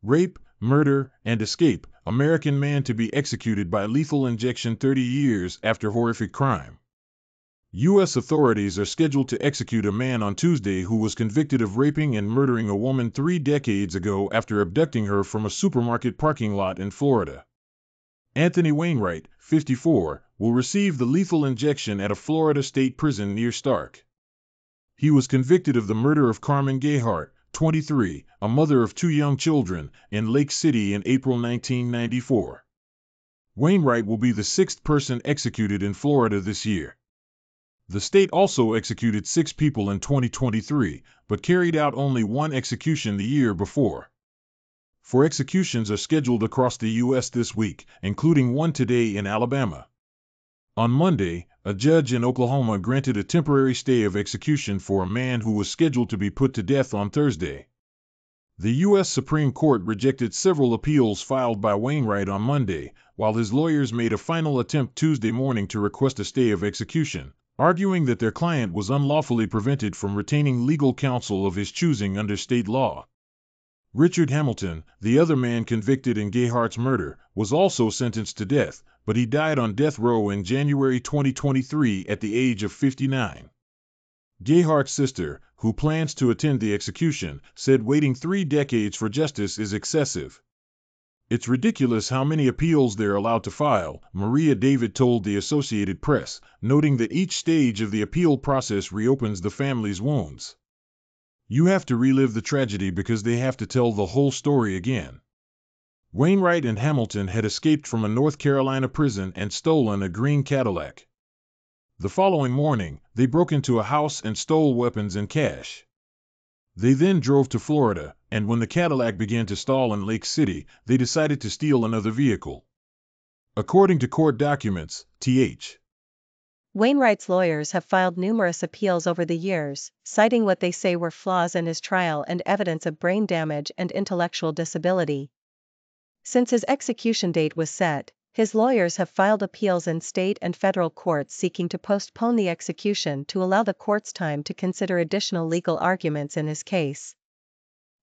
Rape, murder, and escape. American man to be executed by lethal injection 30 years after horrific crime. U.S. authorities are scheduled to execute a man on Tuesday who was convicted of raping and murdering a woman 3 decades ago after abducting her from a supermarket parking lot in Florida. Anthony Wainwright, 54, will receive the lethal injection at a Florida state prison near Stark. He was convicted of the murder of Carmen Gayhart, 23, a mother of 2 young children, in Lake City in April 1994. Wainwright will be the 6th person executed in Florida this year. The state also executed 6 people in 2023, but carried out only 1 execution the year before. 4 executions are scheduled across the U.S. this week, including one today in Alabama. On Monday, a judge in Oklahoma granted a temporary stay of execution for a man who was scheduled to be put to death on Thursday. The U.S. Supreme Court rejected several appeals filed by Wainwright on Monday, while his lawyers made a final attempt Tuesday morning to request a stay of execution, arguing that their client was unlawfully prevented from retaining legal counsel of his choosing under state law. Richard Hamilton, the other man convicted in Gayhart's murder, was also sentenced to death, but he died on death row in January 2023 at the age of 59. Gayhart's sister, who plans to attend the execution, said waiting 3 decades for justice is excessive. It's ridiculous how many appeals they're allowed to file, Maria David told the Associated Press, noting that each stage of the appeal process reopens the family's wounds. You have to relive the tragedy because they have to tell the whole story again. Wainwright and Hamilton had escaped from a North Carolina prison and stolen a green Cadillac. The following morning, they broke into a house and stole weapons and cash. They then drove to Florida, and when the Cadillac began to stall in Lake City, they decided to steal another vehicle. According to court documents, Th. Wainwright's lawyers have filed numerous appeals over the years, citing what they say were flaws in his trial and evidence of brain damage and intellectual disability. Since his execution date was set, his lawyers have filed appeals in state and federal courts seeking to postpone the execution to allow the courts time to consider additional legal arguments in his case.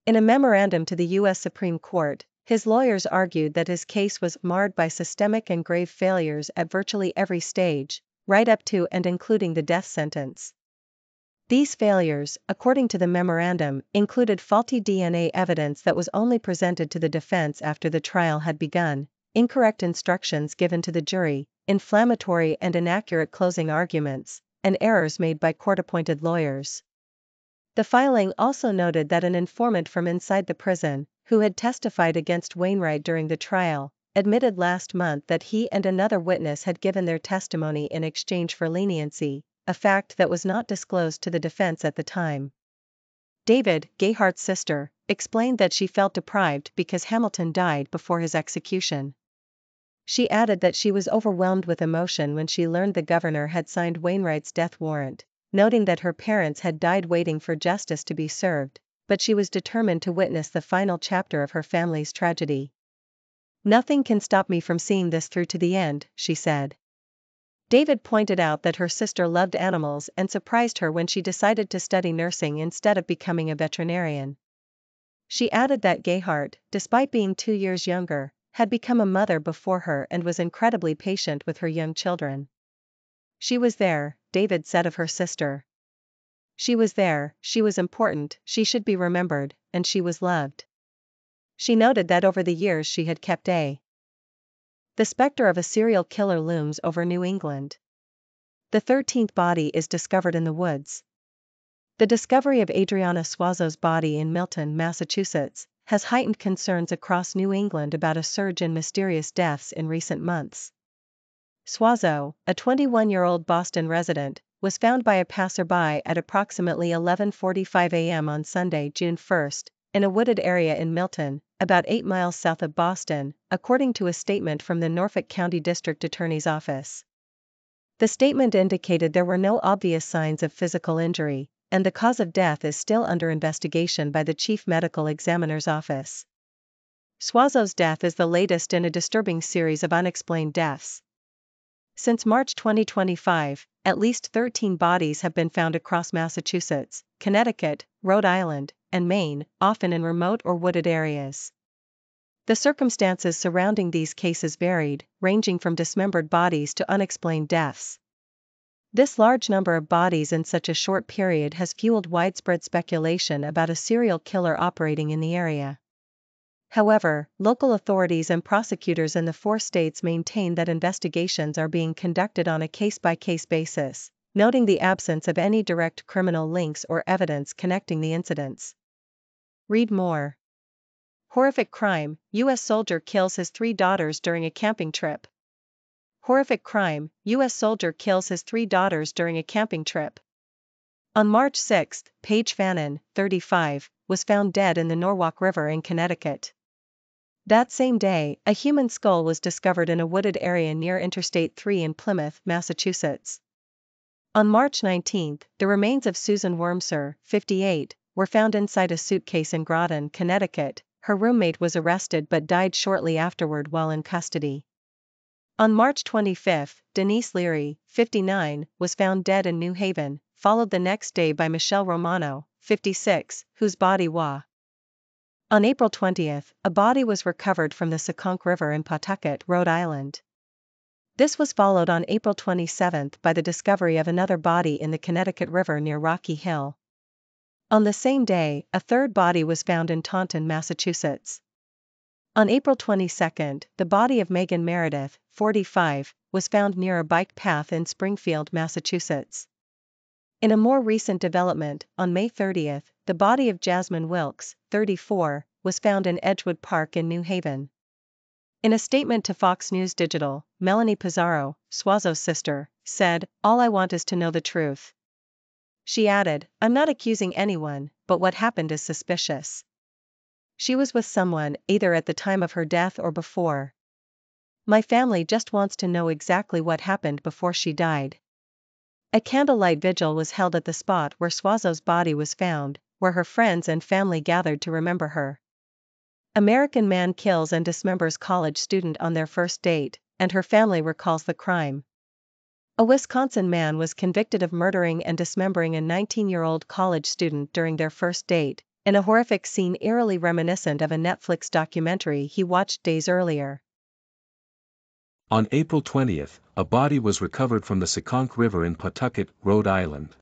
In a memorandum to the U.S. Supreme Court, his lawyers argued that his case was marred by systemic and grave failures at virtually every stage, right up to and including the death sentence. These failures, according to the memorandum, included faulty DNA evidence that was only presented to the defense after the trial had begun, incorrect instructions given to the jury, inflammatory and inaccurate closing arguments, and errors made by court-appointed lawyers. The filing also noted that an informant from inside the prison, who had testified against Wainwright during the trial, admitted last month that he and another witness had given their testimony in exchange for leniency, a fact that was not disclosed to the defense at the time. David, Gayhart's sister, explained that she felt deprived because Hamilton died before his execution. She added that she was overwhelmed with emotion when she learned the governor had signed Wainwright's death warrant, noting that her parents had died waiting for justice to be served, but she was determined to witness the final chapter of her family's tragedy. "Nothing can stop me from seeing this through to the end," she said. David pointed out that her sister loved animals and surprised her when she decided to study nursing instead of becoming a veterinarian. She added that Gayhart, despite being 2 years younger, had become a mother before her and was incredibly patient with her young children. "She was there," David said of her sister. "She was there, she was important, she should be remembered, and she was loved." She noted that over the years she had kept The specter of a serial killer looms over New England. The 13th body is discovered in the woods. The discovery of Adriana Suazo's body in Milton, Massachusetts, has heightened concerns across New England about a surge in mysterious deaths in recent months. Suazo, a 21-year-old Boston resident, was found by a passerby at approximately 11:45 a.m. on Sunday, June 1, in a wooded area in Milton, about 8 miles south of Boston, according to a statement from the Norfolk County District Attorney's Office. The statement indicated there were no obvious signs of physical injury, and the cause of death is still under investigation by the Chief Medical Examiner's Office. Suazo's death is the latest in a disturbing series of unexplained deaths. Since March 2025, at least 13 bodies have been found across Massachusetts, Connecticut, Rhode Island, and Maine, often in remote or wooded areas. The circumstances surrounding these cases varied, ranging from dismembered bodies to unexplained deaths. This large number of bodies in such a short period has fueled widespread speculation about a serial killer operating in the area. However, local authorities and prosecutors in the 4 states maintain that investigations are being conducted on a case-by-case basis, noting the absence of any direct criminal links or evidence connecting the incidents. Read more. Horrific crime, U.S. soldier kills his 3 daughters during a camping trip. Horrific crime, U.S. soldier kills his 3 daughters during a camping trip. On March 6, Paige Fannin, 35, was found dead in the Norwalk River in Connecticut. That same day, a human skull was discovered in a wooded area near Interstate 3 in Plymouth, Massachusetts. On March 19, the remains of Susan Wormser, 58, were found inside a suitcase in Groton, Connecticut. Her roommate was arrested but died shortly afterward while in custody. On March 25, Denise Leary, 59, was found dead in New Haven, followed the next day by Michelle Romano, 56, whose body was. On April 20, a body was recovered from the Seconk River in Pawtucket, Rhode Island. This was followed on April 27 by the discovery of another body in the Connecticut River near Rocky Hill. On the same day, a third body was found in Taunton, Massachusetts. On April 22, the body of Megan Meredith, 45, was found near a bike path in Springfield, Massachusetts. In a more recent development, on May 30, the body of Jasmine Wilkes, 34, was found in Edgewood Park in New Haven. In a statement to Fox News Digital, Melanie Pizarro, Suazo's sister, said, "All I want is to know the truth." She added, "I'm not accusing anyone, but what happened is suspicious. She was with someone, either at the time of her death or before. My family just wants to know exactly what happened before she died." A candlelight vigil was held at the spot where Suazo's body was found, where her friends and family gathered to remember her. American man kills and dismembers college student on their first date, and her family recalls the crime. A Wisconsin man was convicted of murdering and dismembering a 19-year-old college student during their first date, in a horrific scene eerily reminiscent of a Netflix documentary he watched days earlier. On April 20, a body was recovered from the Seconk River in Pawtucket, Rhode Island.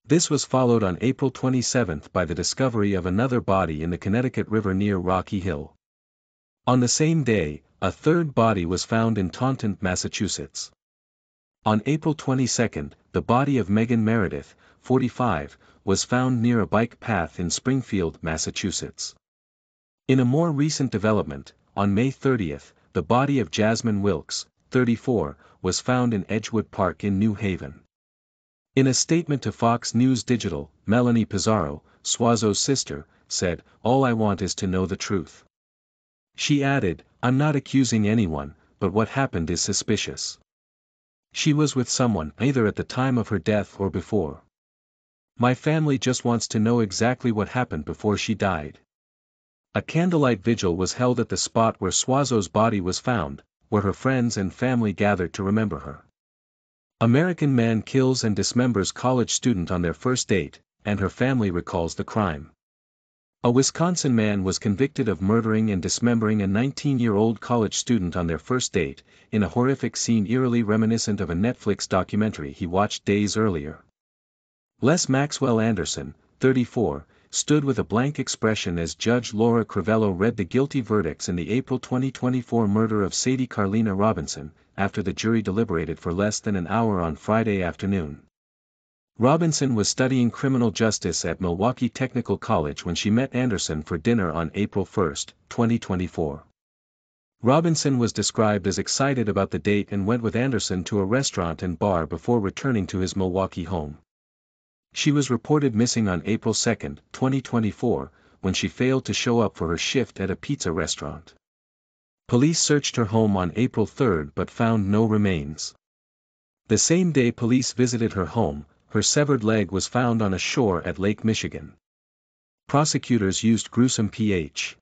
This was followed on April 27 by the discovery of another body in the Connecticut River near Rocky Hill. On the same day, a third body was found in Taunton, Massachusetts. On April 22, the body of Megan Meredith, 45, was found near a bike path in Springfield, Massachusetts. In a more recent development, on May 30, the body of Jasmine Wilkes, 34, was found in Edgewood Park in New Haven. In a statement to Fox News Digital, Melanie Pizarro, Suazo's sister, said, "All I want is to know the truth." She added, "I'm not accusing anyone, but what happened is suspicious. She was with someone, either at the time of her death or before. My family just wants to know exactly what happened before she died." A candlelight vigil was held at the spot where Suazo's body was found, where her friends and family gathered to remember her. American man kills and dismembers college student on their first date, and her family recalls the crime. A Wisconsin man was convicted of murdering and dismembering a 19-year-old college student on their first date, in a horrific scene eerily reminiscent of a Netflix documentary he watched days earlier. Les Maxwell Anderson, 34, stood with a blank expression as Judge Laura Crivello read the guilty verdicts in the April 2024 murder of Sadie Carlina Robinson, after the jury deliberated for less than an hour on Friday afternoon. Robinson was studying criminal justice at Milwaukee Technical College when she met Anderson for dinner on April 1, 2024. Robinson was described as excited about the date and went with Anderson to a restaurant and bar before returning to his Milwaukee home. She was reported missing on April 2, 2024, when she failed to show up for her shift at a pizza restaurant. Police searched her home on April 3 but found no remains. The same day police visited her home, her severed leg was found on a shore at Lake Michigan. Prosecutors used gruesome Ph.